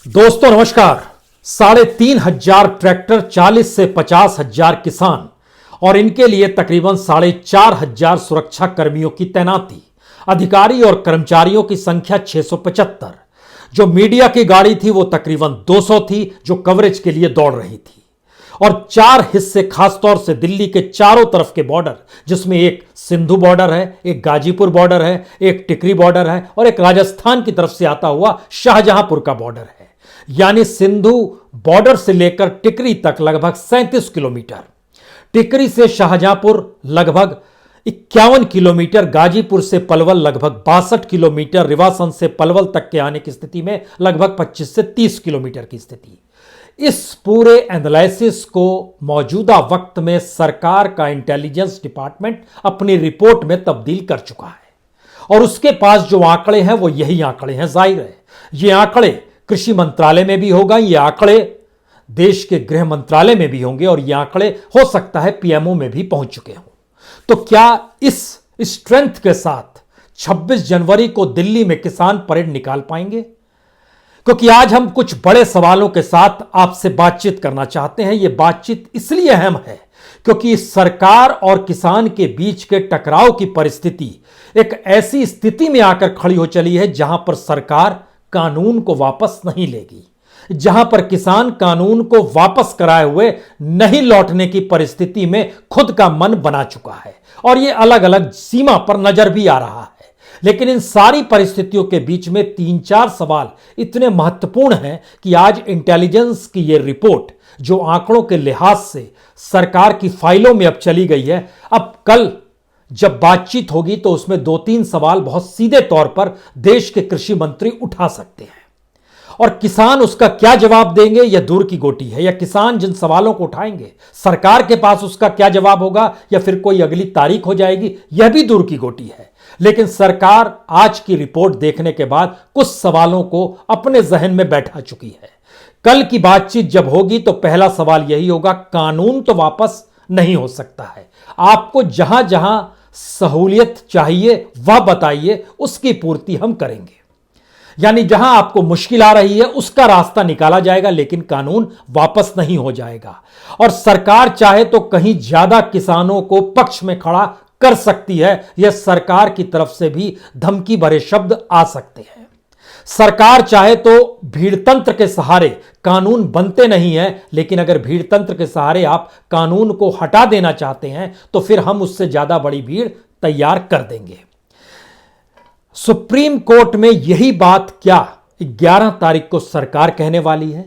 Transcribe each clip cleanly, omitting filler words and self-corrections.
दोस्तों नमस्कार। 3,500 ट्रैक्टर, 40 से 50,000 किसान और इनके लिए तकरीबन 4,500 सुरक्षा कर्मियों की तैनाती, अधिकारी और कर्मचारियों की संख्या 675। जो मीडिया की गाड़ी थी वो तकरीबन 200 थी जो कवरेज के लिए दौड़ रही थी। और 4 हिस्से, खासतौर से दिल्ली के चारों तरफ के बॉर्डर, जिसमें एक सिंधु बॉर्डर है, एक गाजीपुर बॉर्डर है, एक टिकरी बॉर्डर है और एक राजस्थान की तरफ से आता हुआ शाहजहांपुर का बॉर्डर है। यानी सिंधु बॉर्डर से लेकर टिकरी तक लगभग 37 किलोमीटर, टिकरी से शाहजहांपुर लगभग 51 किलोमीटर, गाजीपुर से पलवल लगभग 62 किलोमीटर, रिवासन से पलवल तक के आने की स्थिति में लगभग 25 से 30 किलोमीटर की स्थिति। इस पूरे एनालिसिस को मौजूदा वक्त में सरकार का इंटेलिजेंस डिपार्टमेंट अपनी रिपोर्ट में तब्दील कर चुका है और उसके पास जो आंकड़े हैं वो यही आंकड़े हैं। जाहिर है ये आंकड़े कृषि मंत्रालय में भी होगा, ये आंकड़े देश के गृह मंत्रालय में भी होंगे और ये आंकड़े हो सकता है पीएमओ में भी पहुंच चुके हों। तो क्या इस स्ट्रेंथ के साथ 26 जनवरी को दिल्ली में किसान परेड निकाल पाएंगे? क्योंकि आज हम कुछ बड़े सवालों के साथ आपसे बातचीत करना चाहते हैं। यह बातचीत इसलिए अहम है क्योंकि सरकार और किसान के बीच के टकराव की परिस्थिति एक ऐसी स्थिति में आकर खड़ी हो चली है जहां पर सरकार कानून को वापस नहीं लेगी, जहां पर किसान कानून को वापस कराए हुए नहीं लौटने की परिस्थिति में खुद का मन बना चुका है और यह अलग अलग सीमा पर नजर भी आ रहा है। लेकिन इन सारी परिस्थितियों के बीच में 3-4 सवाल इतने महत्वपूर्ण हैं कि आज इंटेलिजेंस की यह रिपोर्ट, जो आंकड़ों के लिहाज से सरकार की फाइलों में अब चली गई है, अब कल जब बातचीत होगी तो उसमें 2-3 सवाल बहुत सीधे तौर पर देश के कृषि मंत्री उठा सकते हैं और किसान उसका क्या जवाब देंगे यह दूर की गोटी है। या किसान जिन सवालों को उठाएंगे सरकार के पास उसका क्या जवाब होगा या फिर कोई अगली तारीख हो जाएगी, यह भी दूर की गोटी है। लेकिन सरकार आज की रिपोर्ट देखने के बाद कुछ सवालों को अपने जहन में बैठा चुकी है। कल की बातचीत जब होगी तो पहला सवाल यही होगा, कानून तो वापस नहीं हो सकता है, आपको जहां जहां सहूलियत चाहिए वह बताइए, उसकी पूर्ति हम करेंगे। यानी जहां आपको मुश्किल आ रही है उसका रास्ता निकाला जाएगा, लेकिन कानून वापस नहीं हो जाएगा। और सरकार चाहे तो कहीं ज्यादा किसानों को पक्ष में खड़ा कर सकती है, यह सरकार की तरफ से भी धमकी भरे शब्द आ सकते हैं। सरकार चाहे तो भीड़तंत्र के सहारे कानून बनते नहीं हैं, लेकिन अगर भीड़तंत्र के सहारे आप कानून को हटा देना चाहते हैं तो फिर हम उससे ज्यादा बड़ी भीड़ तैयार कर देंगे। सुप्रीम कोर्ट में यही बात क्या 11 तारीख को सरकार कहने वाली है?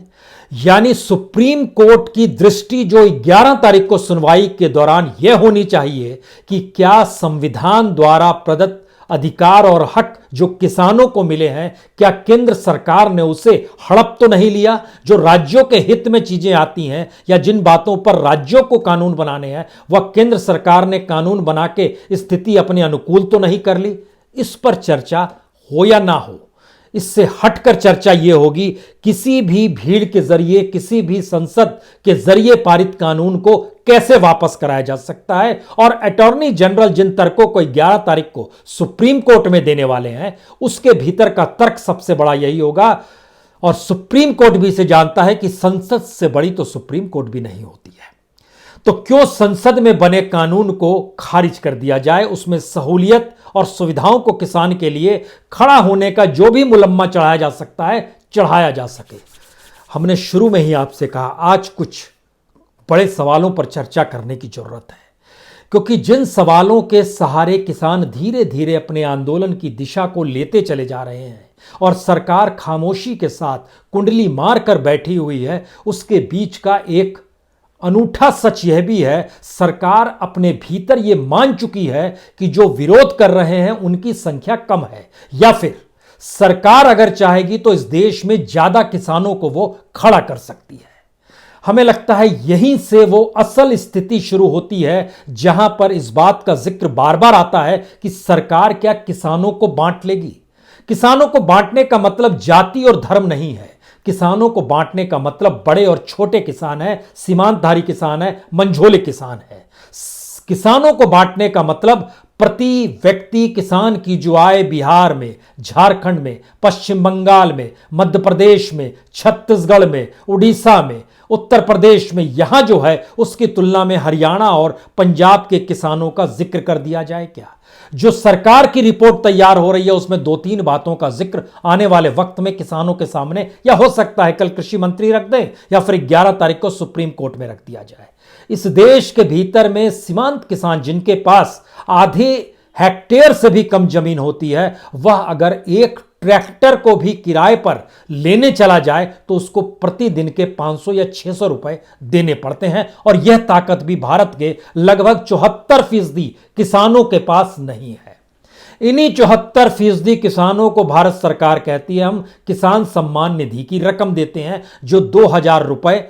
यानी सुप्रीम कोर्ट की दृष्टि जो 11 तारीख को सुनवाई के दौरान यह होनी चाहिए कि क्या संविधान द्वारा प्रदत्त अधिकार और हक जो किसानों को मिले हैं, क्या केंद्र सरकार ने उसे हड़प तो नहीं लिया? जो राज्यों के हित में चीजें आती हैं या जिन बातों पर राज्यों को कानून बनाने हैं वह केंद्र सरकार ने कानून बना के स्थिति अपने अनुकूल तो नहीं कर ली? इस पर चर्चा हो या ना हो, इससे हटकर चर्चा यह होगी किसी भी भीड़ के जरिए, किसी भी संसद के जरिए पारित कानून को कैसे वापस कराया जा सकता है। और अटॉर्नी जनरल जिन तर्कों को 11 तारीख को सुप्रीम कोर्ट में देने वाले हैं उसके भीतर का तर्क सबसे बड़ा यही होगा। और सुप्रीम कोर्ट भी इसे जानता है कि संसद से बड़ी तो सुप्रीम कोर्ट भी नहीं होती है, तो क्यों संसद में बने कानून को खारिज कर दिया जाए, उसमें सहूलियत और सुविधाओं को किसान के लिए खड़ा होने का जो भी मुलम्मा चढ़ाया जा सकता है चढ़ाया जा सके। हमने शुरू में ही आपसे कहा आज कुछ बड़े सवालों पर चर्चा करने की जरूरत है, क्योंकि जिन सवालों के सहारे किसान धीरे धीरे अपने आंदोलन की दिशा को लेते चले जा रहे हैं और सरकार खामोशी के साथ कुंडली मार कर बैठी हुई है, उसके बीच का एक अनूठा सच यह भी है, सरकार अपने भीतर यह मान चुकी है कि जो विरोध कर रहे हैं उनकी संख्या कम है, या फिर सरकार अगर चाहेगी तो इस देश में ज्यादा किसानों को वो खड़ा कर सकती है। हमें लगता है यहीं से वो असल स्थिति शुरू होती है जहां पर इस बात का जिक्र बार बार आता है कि सरकार क्या किसानों को बांट लेगी। किसानों को बांटने का मतलब जाति और धर्म नहीं है, किसानों को बांटने का मतलब बड़े और छोटे किसान है, सीमांतधारी किसान है, मंझोले किसान है। किसानों को बांटने का मतलब प्रति व्यक्ति किसान की जो आय बिहार में, झारखंड में, पश्चिम बंगाल में, मध्य प्रदेश में, छत्तीसगढ़ में, उड़ीसा में, उत्तर प्रदेश में यहां जो है उसकी तुलना में हरियाणा और पंजाब के किसानों का जिक्र कर दिया जाए क्या? जो सरकार की रिपोर्ट तैयार हो रही है उसमें 2-3 बातों का जिक्र आने वाले वक्त में किसानों के सामने, या हो सकता है कल कृषि मंत्री रख दें या फिर 11 तारीख को सुप्रीम कोर्ट में रख दिया जाए। इस देश के भीतर में सीमांत किसान जिनके पास आधे हेक्टेयर से भी कम जमीन होती है, वह अगर एक ट्रैक्टर को भी किराए पर लेने चला जाए तो उसको प्रतिदिन के 500 या 600 रुपए देने पड़ते हैं। और यह ताकत भी भारत के लगभग 74% किसानों के पास नहीं है। इन्हीं 74% किसानों को भारत सरकार कहती है हम किसान सम्मान निधि की रकम देते हैं, जो 2000 रुपए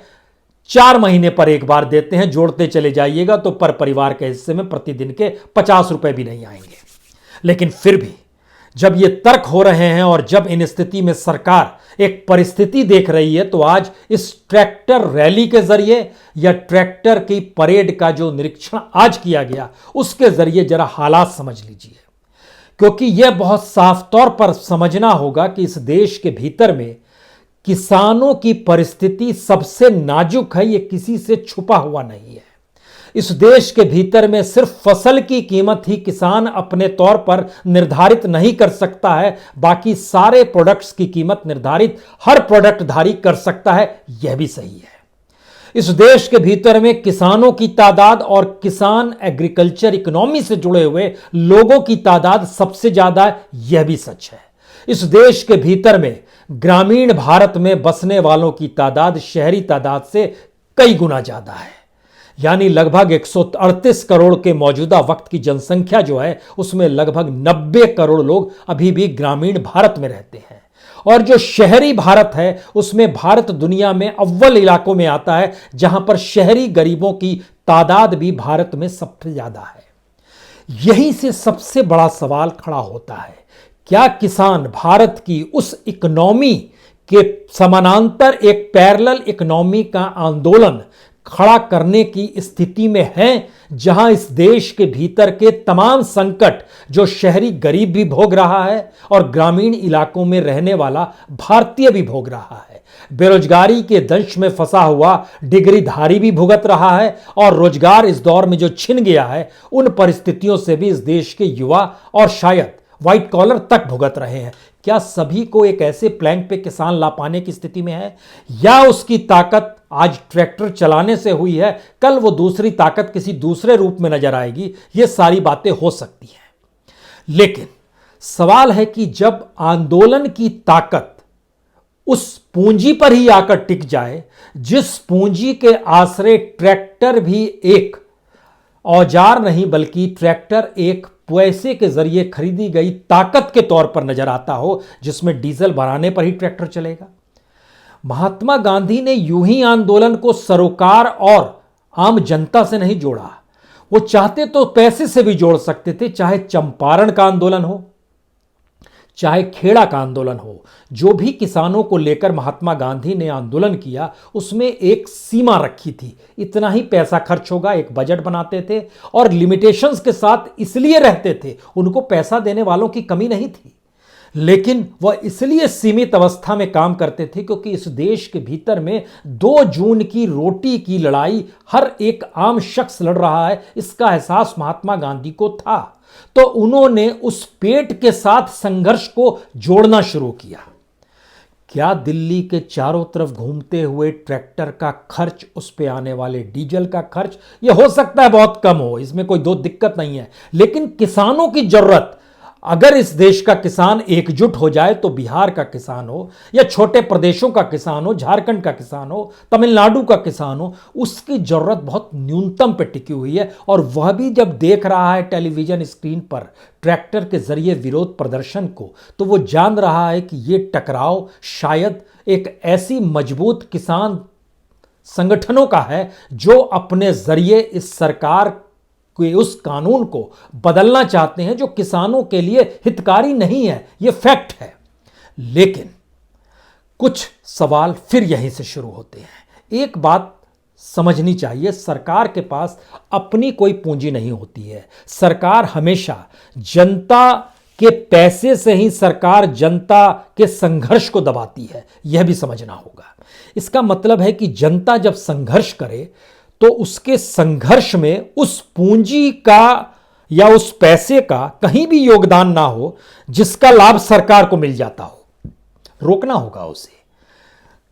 4 महीने पर एक बार देते हैं। जोड़ते चले जाइएगा तो पर परिवार के हिस्से में प्रतिदिन के 50 रुपए भी नहीं आएंगे। लेकिन फिर भी जब ये तर्क हो रहे हैं और जब इन स्थिति में सरकार एक परिस्थिति देख रही है, तो आज इस ट्रैक्टर रैली के जरिए या ट्रैक्टर की परेड का जो निरीक्षण आज किया गया उसके जरिए जरा हालात समझ लीजिए, क्योंकि यह बहुत साफ तौर पर समझना होगा कि इस देश के भीतर में किसानों की परिस्थिति सबसे नाजुक है। यह किसी से छुपा हुआ नहीं है। इस देश के भीतर में सिर्फ फसल की कीमत ही किसान अपने तौर पर निर्धारित नहीं कर सकता है, बाकी सारे प्रोडक्ट्स की कीमत निर्धारित हर प्रोडक्टधारी कर सकता है। यह भी सही है। इस देश के भीतर में किसानों की तादाद और किसान एग्रीकल्चर इकोनॉमी से जुड़े हुए लोगों की तादाद सबसे ज्यादा है। यह भी सच है। इस देश के भीतर में ग्रामीण भारत में बसने वालों की तादाद शहरी तादाद से कई गुना ज्यादा है। यानी लगभग 138 करोड़ के मौजूदा वक्त की जनसंख्या जो है उसमें लगभग 90 करोड़ लोग अभी भी ग्रामीण भारत में रहते हैं। और जो शहरी भारत है उसमें भारत दुनिया में अव्वल इलाकों में आता है, जहां पर शहरी गरीबों की तादाद भी भारत में सबसे ज्यादा है। यहीं से सबसे बड़ा सवाल खड़ा होता है, क्या किसान भारत की उस इकोनॉमी के समानांतर एक पैरेलल इकोनॉमी का आंदोलन खड़ा करने की स्थिति में हैं, जहां इस देश के भीतर के तमाम संकट जो शहरी गरीब भी भोग रहा है और ग्रामीण इलाकों में रहने वाला भारतीय भी भोग रहा है। बेरोजगारी के दंश में फंसा हुआ डिग्रीधारी भी भुगत रहा है और रोजगार इस दौर में जो छिन गया है उन परिस्थितियों से भी इस देश के युवा और शायद व्हाइट कॉलर तक भुगत रहे हैं। क्या सभी को एक ऐसे प्लैंक पे किसान ला पाने की स्थिति में है, या उसकी ताकत आज ट्रैक्टर चलाने से हुई है, कल वो दूसरी ताकत किसी दूसरे रूप में नजर आएगी? ये सारी बातें हो सकती हैं। लेकिन सवाल है कि जब आंदोलन की ताकत उस पूंजी पर ही आकर टिक जाए जिस पूंजी के आश्रय ट्रैक्टर भी एक औजार नहीं बल्कि ट्रैक्टर एक पैसे के जरिए खरीदी गई ताकत के तौर पर नजर आता हो, जिसमें डीजल भराने पर ही ट्रैक्टर चलेगा। महात्मा गांधी ने यूं ही आंदोलन को सरोकार और आम जनता से नहीं जोड़ा। वो चाहते तो पैसे से भी जोड़ सकते थे, चाहे चंपारण का आंदोलन हो, चाहे खेड़ा का आंदोलन हो। जो भी किसानों को लेकर महात्मा गांधी ने आंदोलन किया उसमें एक सीमा रखी थी, इतना ही पैसा खर्च होगा। एक बजट बनाते थे और लिमिटेशंस के साथ इसलिए रहते थे, उनको पैसा देने वालों की कमी नहीं थी, लेकिन वह इसलिए सीमित अवस्था में काम करते थे क्योंकि इस देश के भीतर में 2 जून की रोटी की लड़ाई हर एक आम शख्स लड़ रहा है, इसका एहसास महात्मा गांधी को था। तो उन्होंने उस पेट के साथ संघर्ष को जोड़ना शुरू किया। क्या दिल्ली के चारों तरफ घूमते हुए ट्रैक्टर का खर्च, उस पे आने वाले डीजल का खर्च, यह हो सकता है बहुत कम हो, इसमें कोई दो दिक्कत नहीं है, लेकिन किसानों की जरूरत, अगर इस देश का किसान एकजुट हो जाए तो बिहार का किसान हो या छोटे प्रदेशों का किसान हो, झारखंड का किसान हो, तमिलनाडु का किसान हो, उसकी जरूरत बहुत न्यूनतम पे टिकी हुई है। और वह भी जब देख रहा है टेलीविजन स्क्रीन पर ट्रैक्टर के जरिए विरोध प्रदर्शन को, तो वो जान रहा है कि ये टकराव शायद एक ऐसी मजबूत किसान संगठनों का है जो अपने जरिए इस सरकार कि उस कानून को बदलना चाहते हैं जो किसानों के लिए हितकारी नहीं है। यह फैक्ट है। लेकिन कुछ सवाल फिर यहीं से शुरू होते हैं। एक बात समझनी चाहिए। सरकार के पास अपनी कोई पूंजी नहीं होती है। सरकार हमेशा जनता के पैसे से ही सरकार जनता के संघर्ष को दबाती है, यह भी समझना होगा। इसका मतलब है कि जनता जब संघर्ष करे तो उसके संघर्ष में उस पूंजी का या उस पैसे का कहीं भी योगदान ना हो जिसका लाभ सरकार को मिल जाता हो। रोकना होगा उसे।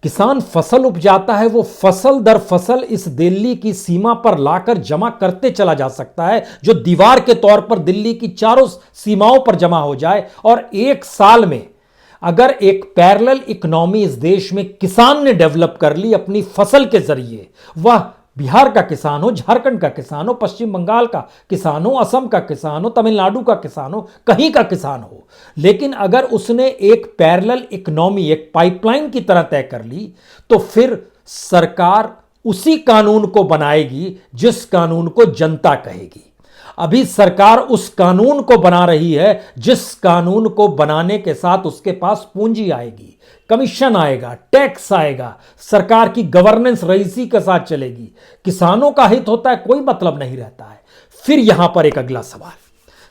किसान फसल उपजाता है, वो फसल दर फसल इस दिल्ली की सीमा पर लाकर जमा करते चला जा सकता है, जो दीवार के तौर पर दिल्ली की चारों सीमाओं पर जमा हो जाए। और एक साल में अगर एक पैरेलल इकोनॉमी इस देश में किसान ने डेवलप कर ली अपनी फसल के जरिए, वह बिहार का किसान हो, झारखंड का किसान हो, पश्चिम बंगाल का किसान हो, असम का किसान हो, तमिलनाडु का किसान हो, कहीं का किसान हो, लेकिन अगर उसने एक पैरेलल इकोनॉमी, एक पाइपलाइन की तरह तय कर ली, तो फिर सरकार उसी कानून को बनाएगी जिस कानून को जनता कहेगी। अभी सरकार उस कानून को बना रही है जिस कानून को बनाने के साथ उसके पास पूंजी आएगी, कमीशन आएगा, टैक्स आएगा, सरकार की गवर्नेंस रईसी के साथ चलेगी, किसानों का हित होता है, कोई मतलब नहीं रहता है। फिर यहां पर एक अगला सवाल,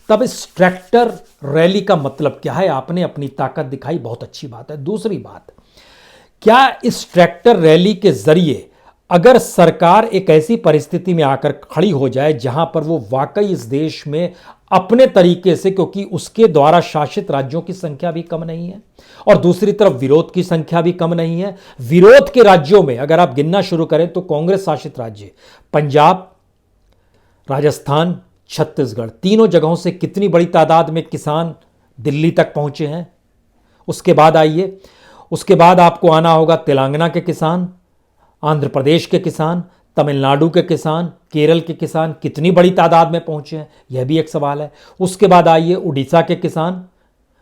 तब इस ट्रैक्टर रैली का मतलब क्या है? आपने अपनी ताकत दिखाई, बहुत अच्छी बात है। दूसरी बात, क्या इस ट्रैक्टर रैली के जरिए अगर सरकार एक ऐसी परिस्थिति में आकर खड़ी हो जाए जहां पर वो वाकई इस देश में अपने तरीके से, क्योंकि उसके द्वारा शासित राज्यों की संख्या भी कम नहीं है और दूसरी तरफ विरोध की संख्या भी कम नहीं है। विरोध के राज्यों में अगर आप गिनना शुरू करें तो कांग्रेस शासित राज्य पंजाब, राजस्थान, छत्तीसगढ़, तीनों जगहों से कितनी बड़ी तादाद में किसान दिल्ली तक पहुंचे हैं। उसके बाद आइए, उसके बाद आपको आना होगा तेलंगाना के किसान, आंध्र प्रदेश के किसान, तमिलनाडु के किसान, केरल के किसान कितनी बड़ी तादाद में पहुंचे हैं, यह भी एक सवाल है। उसके बाद आइए उड़ीसा के किसान,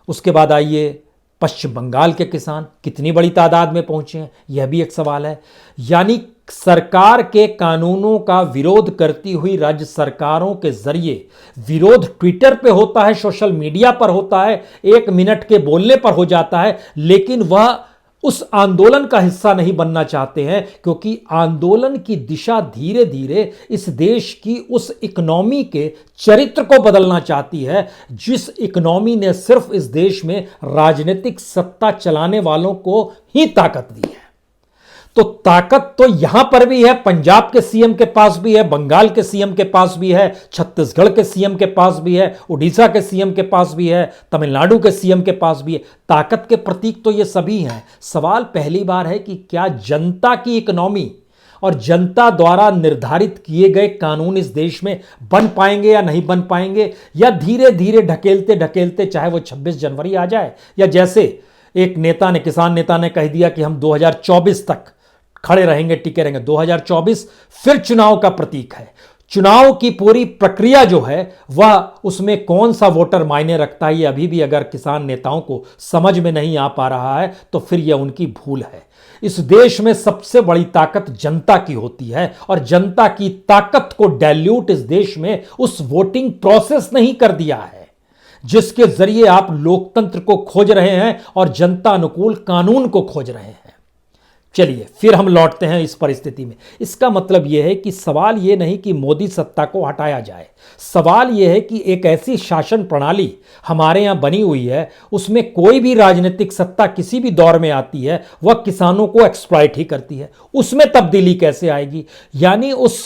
उसके बाद आइए पश्चिम बंगाल के किसान कितनी बड़ी तादाद में पहुंचे हैं, यह भी एक सवाल है। यानी सरकार के कानूनों का विरोध करती हुई राज्य सरकारों के जरिए, विरोध ट्विटर पे होता है, सोशल मीडिया पर होता है, 1 मिनट के बोलने पर हो जाता है, लेकिन वह उस आंदोलन का हिस्सा नहीं बनना चाहते हैं, क्योंकि आंदोलन की दिशा धीरे धीरे इस देश की उस इकोनॉमी के चरित्र को बदलना चाहती है जिस इकोनॉमी ने सिर्फ इस देश में राजनीतिक सत्ता चलाने वालों को ही ताकत दी है। तो ताकत तो यहां पर भी है, पंजाब के सीएम के पास भी है, बंगाल के सीएम के पास भी है, छत्तीसगढ़ के सीएम के पास भी है, उड़ीसा के सीएम के पास भी है, तमिलनाडु के सीएम के पास भी है। ताकत के प्रतीक तो ये सभी हैं। सवाल पहली बार है कि क्या जनता की इकोनॉमी और जनता द्वारा निर्धारित किए गए कानून इस देश में बन पाएंगे या नहीं बन पाएंगे, या धीरे धीरे ढकेलते ढकेलते, चाहे वो 26 जनवरी आ जाए, या जैसे एक नेता ने, किसान नेता ने कह दिया कि हम 2024 तक खड़े रहेंगे, टिके रहेंगे। 2024 फिर चुनाव का प्रतीक है। चुनाव की पूरी प्रक्रिया जो है वह, उसमें कौन सा वोटर मायने रखता है, ये अभी भी अगर किसान नेताओं को समझ में नहीं आ पा रहा है तो फिर यह उनकी भूल है। इस देश में सबसे बड़ी ताकत जनता की होती है और जनता की ताकत को डाइल्यूट इस देश में उस वोटिंग प्रोसेस ने ही कर दिया है जिसके जरिए आप लोकतंत्र को खोज रहे हैं और जनता अनुकूल कानून को खोज रहे हैं। चलिए फिर हम लौटते हैं इस परिस्थिति में। इसका मतलब यह है कि सवाल यह नहीं कि मोदी सत्ता को हटाया जाए, सवाल यह है कि एक ऐसी शासन प्रणाली हमारे यहां बनी हुई है, उसमें कोई भी राजनीतिक सत्ता किसी भी दौर में आती है वह किसानों को एक्सप्लॉइट ही करती है। उसमें तब्दीली कैसे आएगी? यानी उस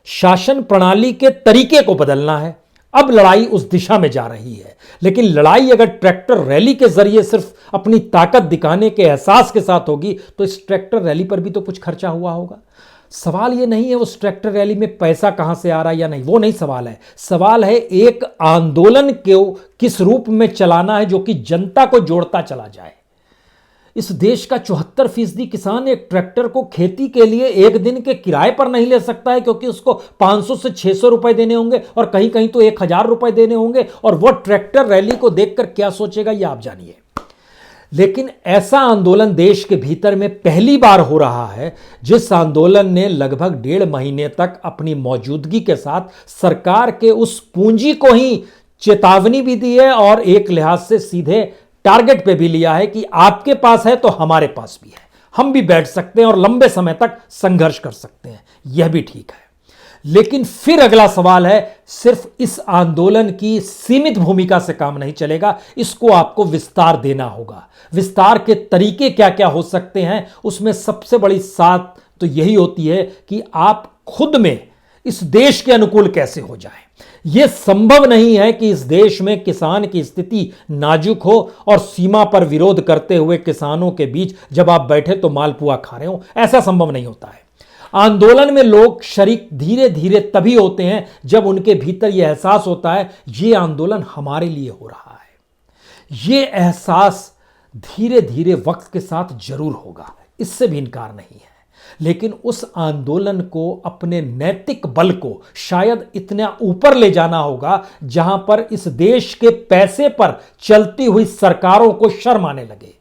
शासन प्रणाली के तरीके को बदलना है। अब लड़ाई उस दिशा में जा रही है, लेकिन लड़ाई अगर ट्रैक्टर रैली के जरिए सिर्फ अपनी ताकत दिखाने के एहसास के साथ होगी तो इस ट्रैक्टर रैली पर भी तो कुछ खर्चा हुआ होगा। सवाल ये नहीं है उस ट्रैक्टर रैली में पैसा कहां से आ रहा है या नहीं, वो नहीं सवाल है। सवाल है एक आंदोलन को किस रूप में चलाना है जो कि जनता को जोड़ता चला जाए। इस देश का 74% किसान एक ट्रैक्टर को खेती के लिए एक दिन के किराए पर नहीं ले सकता है, क्योंकि उसको 500 से 600 रुपए देने होंगे और कहीं कहीं तो 1000 रुपए देने होंगे, और वो ट्रैक्टर रैली को देखकर क्या सोचेगा ये आप जानिए। लेकिन ऐसा आंदोलन देश के भीतर में पहली बार हो रहा है जिस आंदोलन ने लगभग 1.5 महीने तक अपनी मौजूदगी के साथ सरकार के उस पूंजी को ही चेतावनी भी दी है और एक लिहाज से सीधे टारगेट पे भी लिया है कि आपके पास है तो हमारे पास भी है, हम भी बैठ सकते हैं और लंबे समय तक संघर्ष कर सकते हैं, यह भी ठीक है। लेकिन फिर अगला सवाल है, सिर्फ इस आंदोलन की सीमित भूमिका से काम नहीं चलेगा, इसको आपको विस्तार देना होगा। विस्तार के तरीके क्या क्या हो सकते हैं, उसमें सबसे बड़ी बात तो यही होती है कि आप खुद में इस देश के अनुकूल कैसे हो जाए। यह संभव नहीं है कि इस देश में किसान की स्थिति नाजुक हो और सीमा पर विरोध करते हुए किसानों के बीच जब आप बैठे तो मालपुआ खा रहे हो, ऐसा संभव नहीं होता है। आंदोलन में लोग शरीक धीरे धीरे तभी होते हैं जब उनके भीतर यह एहसास होता है यह आंदोलन हमारे लिए हो रहा है। यह एहसास धीरे धीरे वक्त के साथ जरूर होगा, इससे भी इनकार नहीं है। लेकिन उस आंदोलन को, अपने नैतिक बल को शायद इतना ऊपर ले जाना होगा जहां पर इस देश के पैसे पर चलती हुई सरकारों को शर्म आने लगे।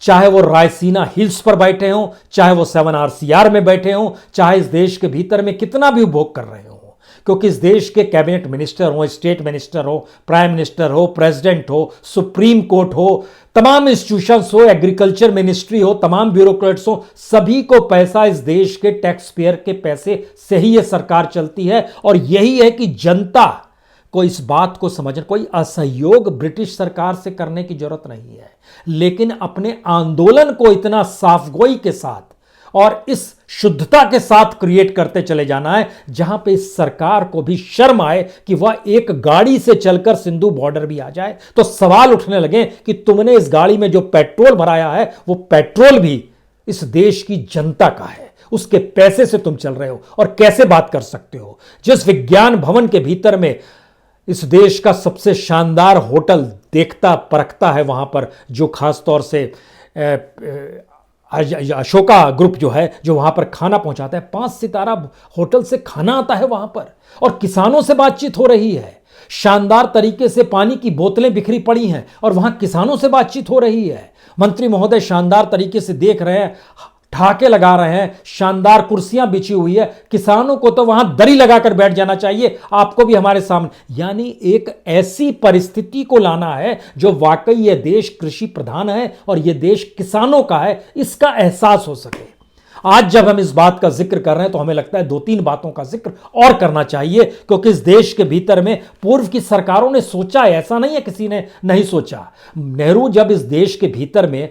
चाहे वो रायसीना हिल्स पर बैठे हों, चाहे वो 7 में बैठे हों, चाहे इस देश के भीतर में कितना भी उपभोग कर रहे हों, क्योंकि इस देश के कैबिनेट मिनिस्टर हो, स्टेट मिनिस्टर हो, प्राइम मिनिस्टर हो, प्रेसिडेंट हो, सुप्रीम कोर्ट हो, तमाम इंस्टीट्यूशंस हो, एग्रीकल्चर मिनिस्ट्री हो, तमाम ब्यूरोक्रेट्स हो, सभी को पैसा इस देश के टैक्स पेयर के पैसे से ही यह सरकार चलती है। और यही है कि जनता को इस बात को समझना, कोई असहयोग ब्रिटिश सरकार से करने की जरूरत नहीं है, लेकिन अपने आंदोलन को इतना साफगोई के साथ और इस शुद्धता के साथ क्रिएट करते चले जाना है जहां पे इस सरकार को भी शर्म आए कि वह एक गाड़ी से चलकर सिंधु बॉर्डर भी आ जाए तो सवाल उठने लगे कि तुमने इस गाड़ी में जो पेट्रोल भराया है वो पेट्रोल भी इस देश की जनता का है, उसके पैसे से तुम चल रहे हो और कैसे बात कर सकते हो। जिस विज्ञान भवन के भीतर में इस देश का सबसे शानदार होटल देखता परखता है, वहां पर जो खासतौर से अशोका ग्रुप जो है, जो वहां पर खाना पहुंचाता है, 5 सितारा होटल से खाना आता है वहां पर और किसानों से बातचीत हो रही है। शानदार तरीके से पानी की बोतलें बिखरी पड़ी हैं और वहां किसानों से बातचीत हो रही है। मंत्री महोदय शानदार तरीके से देख रहे हैं, ठहाके लगा रहे हैं, शानदार कुर्सियां बिछी हुई है। किसानों को तो वहां दरी लगाकर बैठ जाना चाहिए, आपको भी हमारे सामने। यानी एक ऐसी परिस्थिति को लाना है जो वाकई यह देश कृषि प्रधान है और यह देश किसानों का है, इसका एहसास हो सके। आज जब हम इस बात का जिक्र कर रहे हैं तो हमें लगता है 2-3 बातों का जिक्र और करना चाहिए, क्योंकि इस देश के भीतर में पूर्व की सरकारों ने सोचा है, ऐसा नहीं है किसी ने नहीं सोचा। नेहरू जब इस देश के भीतर में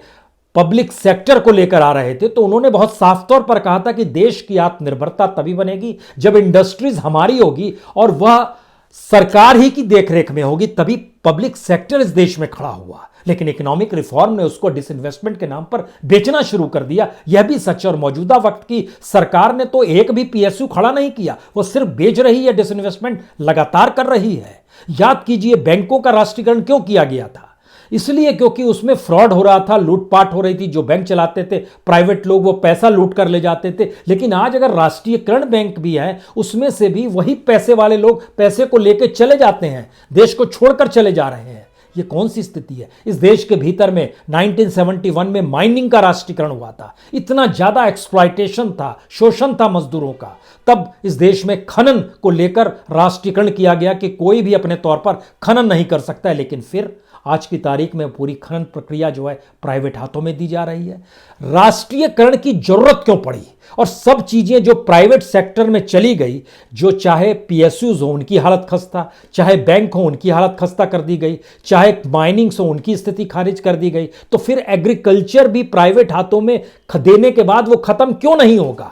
पब्लिक सेक्टर को लेकर आ रहे थे तो उन्होंने बहुत साफ तौर पर कहा था कि देश की आत्मनिर्भरता तभी बनेगी जब इंडस्ट्रीज हमारी होगी और वह सरकार ही की देखरेख में होगी, तभी पब्लिक सेक्टर इस देश में खड़ा हुआ। लेकिन इकोनॉमिक रिफॉर्म ने उसको डिसइन्वेस्टमेंट के नाम पर बेचना शुरू कर दिया, यह भी सच। और मौजूदा वक्त की सरकार ने तो एक भी पीएसयू खड़ा नहीं किया, वो सिर्फ बेच रही है, डिसइन्वेस्टमेंट लगातार कर रही है। याद कीजिए बैंकों का राष्ट्रीयकरण क्यों किया गया था? इसलिए क्योंकि उसमें फ्रॉड हो रहा था, लूटपाट हो रही थी। जो बैंक चलाते थे प्राइवेट लोग, वो पैसा लूट कर ले जाते थे। लेकिन आज अगर राष्ट्रीयकरण बैंक भी है, उसमें से भी वही पैसे वाले लोग पैसे को लेकर चले जाते हैं, देश को छोड़कर चले जा रहे हैं। ये कौन सी स्थिति है? इस देश के भीतर में 1971 में माइनिंग का राष्ट्रीयकरण हुआ था, इतना ज्यादा एक्सप्लॉयटेशन था, शोषण था मजदूरों का। तब इस देश में खनन को लेकर राष्ट्रीयकरण किया गया कि कोई भी अपने तौर पर खनन नहीं कर सकता है। लेकिन फिर आज की तारीख में पूरी खनन प्रक्रिया जो है प्राइवेट हाथों में दी जा रही है। राष्ट्रीयकरण की जरूरत क्यों पड़ी? और सब चीजें जो प्राइवेट सेक्टर में चली गई, जो चाहे पीएसयूज हो उनकी हालत खस्ता, चाहे बैंक हो उनकी हालत खस्ता कर दी गई, चाहे माइनिंग्स हो उनकी स्थिति खारिज कर दी गई, तो फिर एग्रीकल्चर भी प्राइवेट हाथों में देने के बाद वो खत्म क्यों नहीं होगा?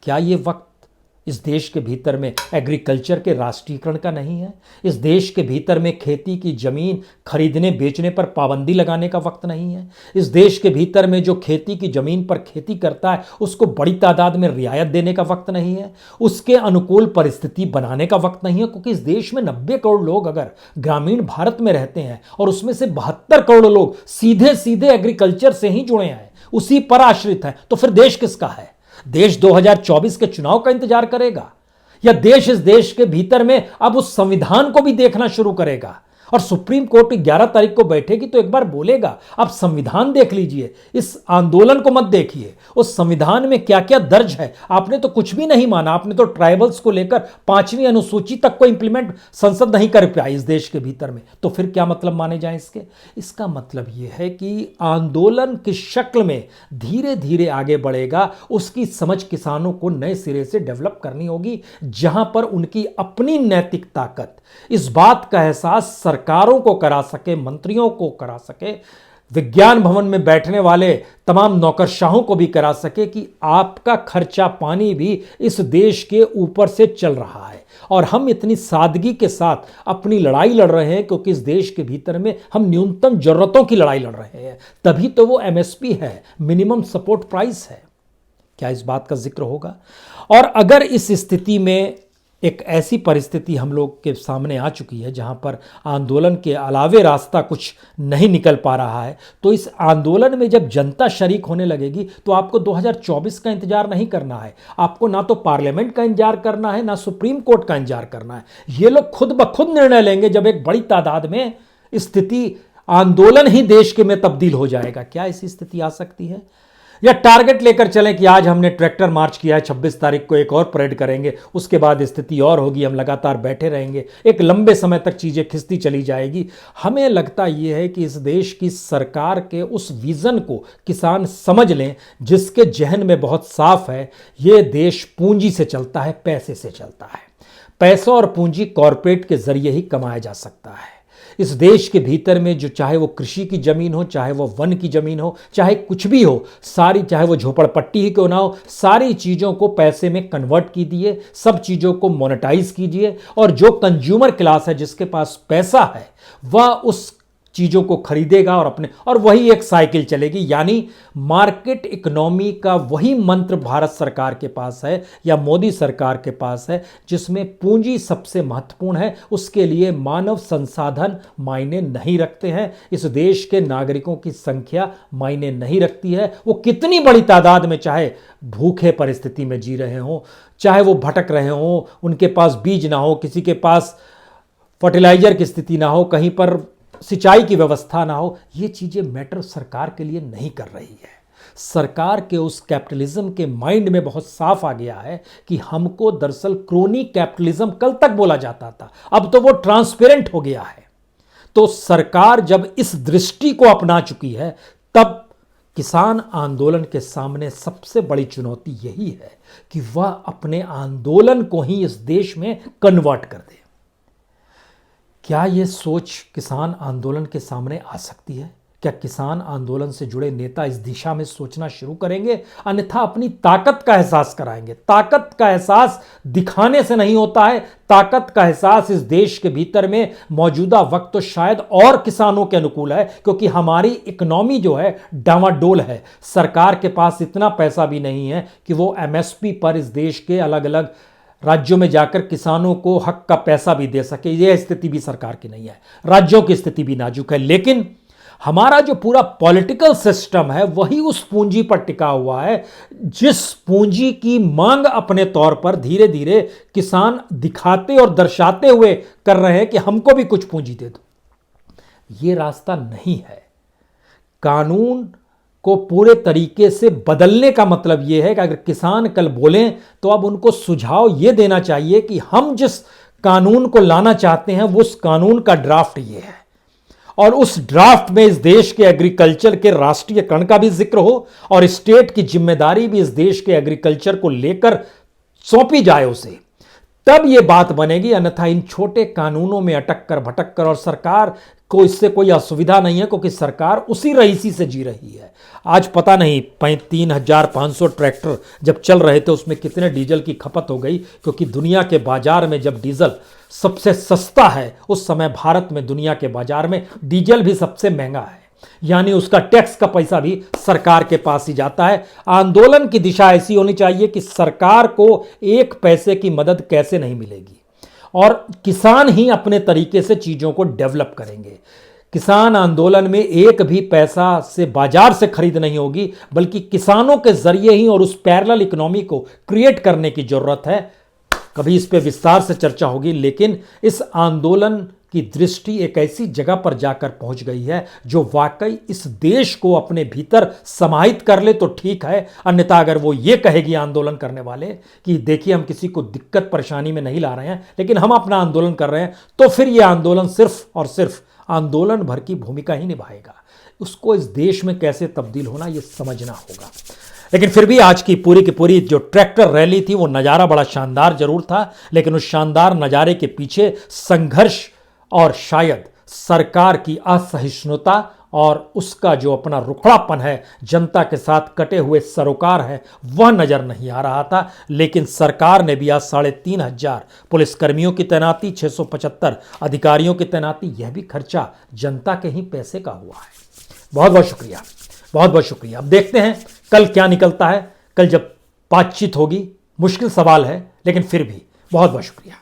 क्या ये वक्त इस देश के भीतर में एग्रीकल्चर के राष्ट्रीयकरण का नहीं है? इस देश के भीतर में खेती की जमीन खरीदने बेचने पर पाबंदी लगाने का वक्त नहीं है? इस देश के भीतर में जो खेती की जमीन पर खेती करता है उसको बड़ी तादाद में रियायत देने का वक्त नहीं है? उसके अनुकूल परिस्थिति बनाने का वक्त नहीं है? क्योंकि इस देश में 90 करोड़ लोग अगर ग्रामीण भारत में रहते हैं और उसमें से 72 करोड़ लोग सीधे सीधे एग्रीकल्चर से ही जुड़े हैं, उसी पर आश्रित हैं, तो फिर देश किसका है? देश 2024 के चुनाव का इंतजार करेगा या देश इस देश के भीतर में अब उस संविधान को भी देखना शुरू करेगा और सुप्रीम कोर्ट 11 तारीख को बैठेगी तो एक बार बोलेगा। आप संविधान देख लीजिए, इस आंदोलन को मत देखिए, उस संविधान में क्या क्या दर्ज है। आपने तो कुछ भी नहीं माना, आपने तो ट्राइबल्स को लेकर 5वीं अनुसूची तक को इंप्लीमेंट संसद नहीं कर पाई इस देश के भीतर में, तो फिर क्या मतलब माने जाए इसके। इसका मतलब यह है कि आंदोलन की शक्ल में धीरे धीरे आगे बढ़ेगा, उसकी समझ किसानों को नए सिरे से डेवलप करनी होगी, जहां पर उनकी अपनी नैतिक ताकत, इस बात का एहसास सरकारों को करा सके, मंत्रियों को करा सके, विज्ञान भवन में बैठने वाले तमाम नौकरशाहों को भी करा सके कि आपका खर्चा पानी भी इस देश के ऊपर से चल रहा है और हम इतनी सादगी के साथ अपनी लड़ाई लड़ रहे हैं क्योंकि इस देश के भीतर में हम न्यूनतम जरूरतों की लड़ाई लड़ रहे हैं। तभी तो वो एमएसपी है, मिनिमम सपोर्ट प्राइस है। क्या इस बात का जिक्र होगा? और अगर इस स्थिति में एक ऐसी परिस्थिति हम लोग के सामने आ चुकी है जहां पर आंदोलन के अलावे रास्ता कुछ नहीं निकल पा रहा है, तो इस आंदोलन में जब जनता शरीक होने लगेगी तो आपको 2024 का इंतजार नहीं करना है। आपको ना तो पार्लियामेंट का इंतजार करना है, ना सुप्रीम कोर्ट का इंतजार करना है। ये लोग खुद ब खुद निर्णय लेंगे जब एक बड़ी तादाद में स्थिति, आंदोलन ही देश के में तब्दील हो जाएगा। क्या ऐसी स्थिति आ सकती है? या टारगेट लेकर चलें कि आज हमने ट्रैक्टर मार्च किया है, 26 तारीख को एक और परेड करेंगे, उसके बाद स्थिति और होगी, हम लगातार बैठे रहेंगे, एक लंबे समय तक चीज़ें खिंचती चली जाएगी। हमें लगता यह है कि इस देश की सरकार के उस विज़न को किसान समझ लें जिसके जहन में बहुत साफ है, ये देश पूंजी से चलता है, पैसे से चलता है। पैसा और पूंजी कॉरपोरेट के जरिए ही कमाया जा सकता है। इस देश के भीतर में जो, चाहे वो कृषि की जमीन हो, चाहे वो वन की जमीन हो, चाहे कुछ भी हो, सारी, चाहे वो झोपड़पट्टी ही क्यों ना हो, सारी चीज़ों को पैसे में कन्वर्ट कीजिए, सब चीज़ों को मोनेटाइज कीजिए और जो कंज्यूमर क्लास है, जिसके पास पैसा है, वह उस चीज़ों को खरीदेगा और वही एक साइकिल चलेगी। यानी मार्केट इकोनॉमी का वही मंत्र भारत सरकार के पास है या मोदी सरकार के पास है, जिसमें पूंजी सबसे महत्वपूर्ण है। उसके लिए मानव संसाधन मायने नहीं रखते हैं, इस देश के नागरिकों की संख्या मायने नहीं रखती है। वो कितनी बड़ी तादाद में, चाहे भूखे परिस्थिति में जी रहे हों, चाहे वो भटक रहे हों, उनके पास बीज ना हो, किसी के पास फर्टिलाइजर की स्थिति ना हो, कहीं पर सिंचाई की व्यवस्था ना हो, ये चीज़ें मैटर सरकार के लिए नहीं कर रही है। सरकार के उस कैपिटलिज्म के माइंड में बहुत साफ आ गया है कि हमको दरअसल क्रोनी कैपिटलिज्म कल तक बोला जाता था, अब तो वो ट्रांसपेरेंट हो गया है। तो सरकार जब इस दृष्टि को अपना चुकी है, तब किसान आंदोलन के सामने सबसे बड़ी चुनौती यही है कि वह अपने आंदोलन को ही इस देश में कन्वर्ट कर दे। क्या यह सोच किसान आंदोलन के सामने आ सकती है? क्या किसान आंदोलन से जुड़े नेता इस दिशा में सोचना शुरू करेंगे? अन्यथा अपनी ताकत का एहसास कराएंगे। ताकत का एहसास दिखाने से नहीं होता है, ताकत का एहसास इस देश के भीतर में मौजूदा वक्त तो शायद और किसानों के अनुकूल है, क्योंकि हमारी इकोनॉमी जो है डामाडोल है। सरकार के पास इतना पैसा भी नहीं है कि वो एमएसपी पर इस देश के अलग अलग राज्यों में जाकर किसानों को हक का पैसा भी दे सके। यह स्थिति भी सरकार की नहीं है, राज्यों की स्थिति भी नाजुक है। लेकिन हमारा जो पूरा पॉलिटिकल सिस्टम है वही उस पूंजी पर टिका हुआ है, जिस पूंजी की मांग अपने तौर पर धीरे धीरे किसान दिखाते और दर्शाते हुए कर रहे हैं कि हमको भी कुछ पूंजी दे दो। ये रास्ता नहीं है। कानून को पूरे तरीके से बदलने का मतलब यह है कि अगर किसान कल बोलें तो अब उनको सुझाव यह देना चाहिए कि हम जिस कानून को लाना चाहते हैं वो उस कानून का ड्राफ्ट ये है, और उस ड्राफ्ट में इस देश के एग्रीकल्चर के राष्ट्रीयकरण का भी जिक्र हो और स्टेट की जिम्मेदारी भी इस देश के एग्रीकल्चर को लेकर सौंपी जाए उसे, तब यह बात बनेगी। अन्यथा इन छोटे कानूनों में अटक कर भटक कर, और सरकार को इससे कोई असुविधा नहीं है क्योंकि सरकार उसी रईसी से जी रही है। आज पता नहीं 3,500 ट्रैक्टर जब चल रहे थे उसमें कितने डीजल की खपत हो गई, क्योंकि दुनिया के बाजार में जब डीजल सबसे सस्ता है उस समय भारत में दुनिया के बाजार में डीजल भी सबसे महंगा है, यानी उसका टैक्स का पैसा भी सरकार के पास ही जाता है। आंदोलन की दिशा ऐसी होनी चाहिए कि सरकार को एक पैसे की मदद कैसे नहीं मिलेगी और किसान ही अपने तरीके से चीज़ों को डेवलप करेंगे। किसान आंदोलन में एक भी पैसा से बाजार से खरीद नहीं होगी, बल्कि किसानों के जरिए ही और उस पैरेलल इकोनॉमी को क्रिएट करने की जरूरत है। कभी इस पे विस्तार से चर्चा होगी, लेकिन इस आंदोलन की दृष्टि एक ऐसी जगह पर जाकर पहुंच गई है जो वाकई इस देश को अपने भीतर समाहित कर ले तो ठीक है, अन्यथा अगर वो ये कहेगी आंदोलन करने वाले कि देखिए हम किसी को दिक्कत परेशानी में नहीं ला रहे हैं लेकिन हम अपना आंदोलन कर रहे हैं, तो फिर ये आंदोलन सिर्फ और सिर्फ आंदोलन भर की भूमिका ही निभाएगा। उसको इस देश में कैसे तब्दील होना ये समझना होगा। लेकिन फिर भी आज की पूरी जो ट्रैक्टर रैली थी वो नज़ारा बड़ा शानदार जरूर था, लेकिन उस शानदार नज़ारे के पीछे संघर्ष और शायद सरकार की असहिष्णुता और उसका जो अपना रुखड़ापन है, जनता के साथ कटे हुए सरोकार है, वह नजर नहीं आ रहा था। लेकिन सरकार ने भी आज 3,500 पुलिसकर्मियों की तैनाती, 675 अधिकारियों की तैनाती, यह भी खर्चा जनता के ही पैसे का हुआ है। बहुत बहुत शुक्रिया, बहुत बहुत शुक्रिया। अब देखते हैं कल क्या निकलता है। कल जब बातचीत होगी, मुश्किल सवाल है लेकिन फिर भी बहुत बहुत शुक्रिया।